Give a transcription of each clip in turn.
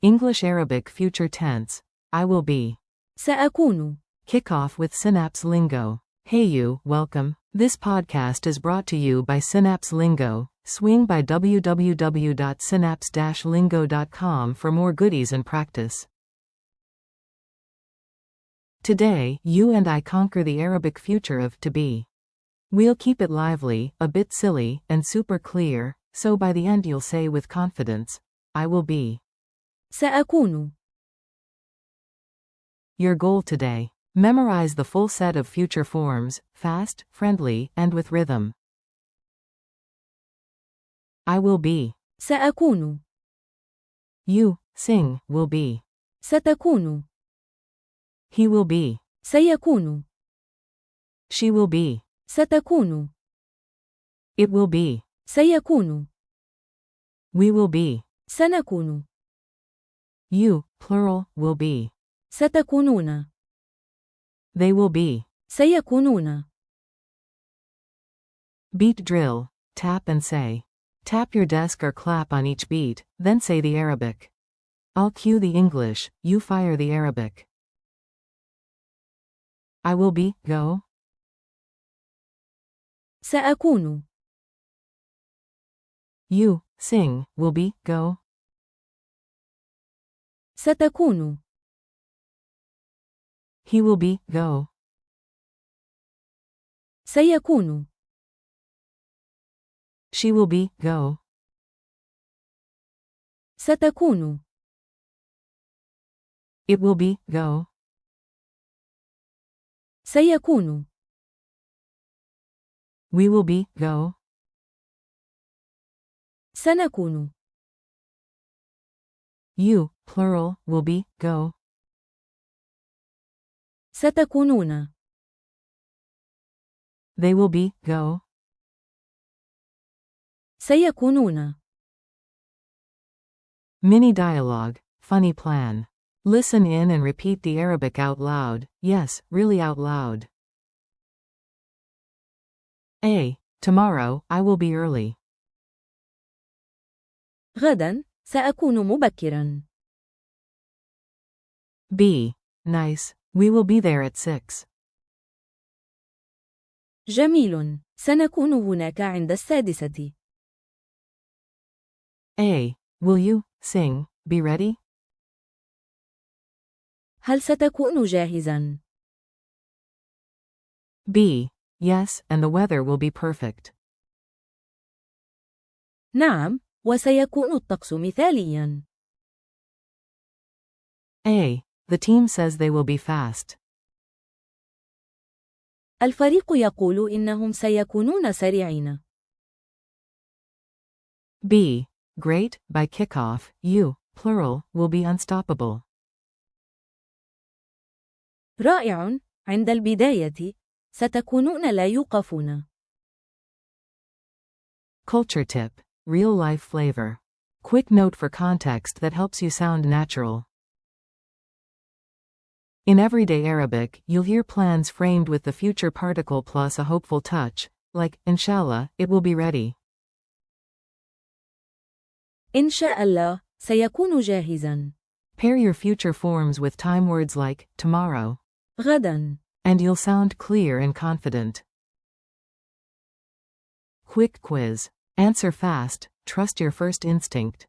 English Arabic future tense. I will be. سأكون. Kick off with Synapse Lingo. Hey you, welcome. This podcast is brought to you by Synapse Lingo. Swing by www.synapse-lingo.com for more goodies and practice. Today, you and I conquer the Arabic future of to be. We'll keep it lively, a bit silly, and super clear, so by the end you'll say with confidence, I will be. سأكون. Your goal today. Memorize the full set of future forms, fast, friendly, and with rhythm. I will be. سأكون. You, sing, will be. ستكون. He will be. سيكون. She will be. ستكون. It will be. سيكون. We will be. سنكون. You, plural, will be. ستكونون. They will be. سيكونون. Beat drill. Tap and say. Tap your desk or clap on each beat, then say the Arabic. I'll cue the English, you fire the Arabic. I will be, go. سأكون. You, sing, will be, go. ستكون. He will be, go. سيكون. She will be, go. ستكون. It will be, go. سيكون. We will be, go. سنكون. You, plural, will be, go. ستكونون. They will be, go. سيكونون. Mini dialogue, funny plan. Listen in and repeat the Arabic out loud, yes, really out loud. A. Tomorrow, I will be early. غدا سأكون مبكرا. B. Nice, we will be there at 6. جميل. سنكون هناك عند 6. A. Will you, sing, be ready? هل ستكون جاهزا؟ B. Yes, and the weather will be perfect. نعم، وسيكون الطقس مثاليا. A. The team says they will be fast. الفريق يقول إنهم سيكونون سريعين. B. Great, by kickoff, you, plural, will be unstoppable. رائع. عند البداية ستكونون لا يوقفون. Culture tip. Real-life flavor. Quick note for context that helps you sound natural. In everyday Arabic, you'll hear plans framed with the future particle plus a hopeful touch, like, Inshallah, it will be ready. إن شاء الله سيكون جاهزا. Pair your future forms with time words like, tomorrow, غدا. and you'll sound clear and confident. Quick quiz. Answer fast, trust your first instinct.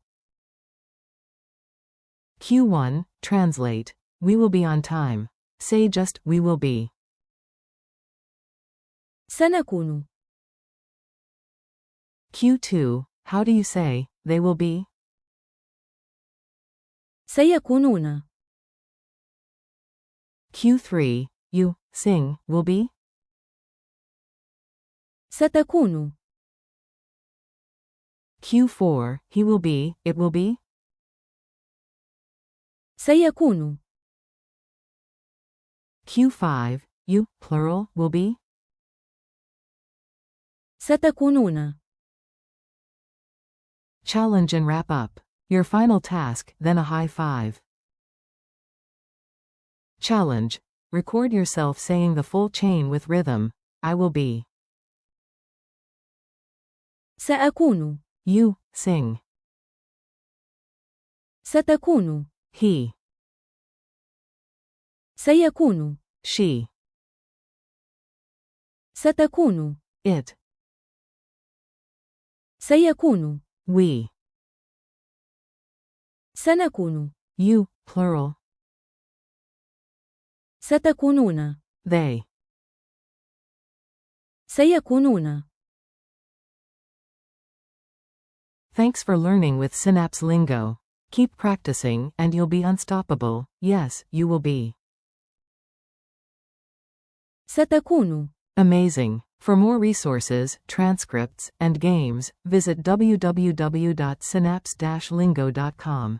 Q1, translate. We will be on time. Say just, we will be. سنكون. Q2, how do you say, they will be? سيكونون. Q3, you, sing, will be? ستكون. Q4, he will be, it will be? سيكون. Q5, you, plural, will be? ستكونون. Challenge and wrap up. Your final task, then a high five. Challenge. Record yourself saying the full chain with rhythm. I will be. سأكون. You, sing. ستكون. he, سيكون. she, ستكون. it, سيكون. we, سنكون. you, plural, ستكونون. they. سيكونون. Thanks for learning with Synapse Lingo. Keep practicing and you'll be unstoppable. Yes, you will be. ستكون. Amazing. For more resources, transcripts, and games, visit www.synapse-lingo.com.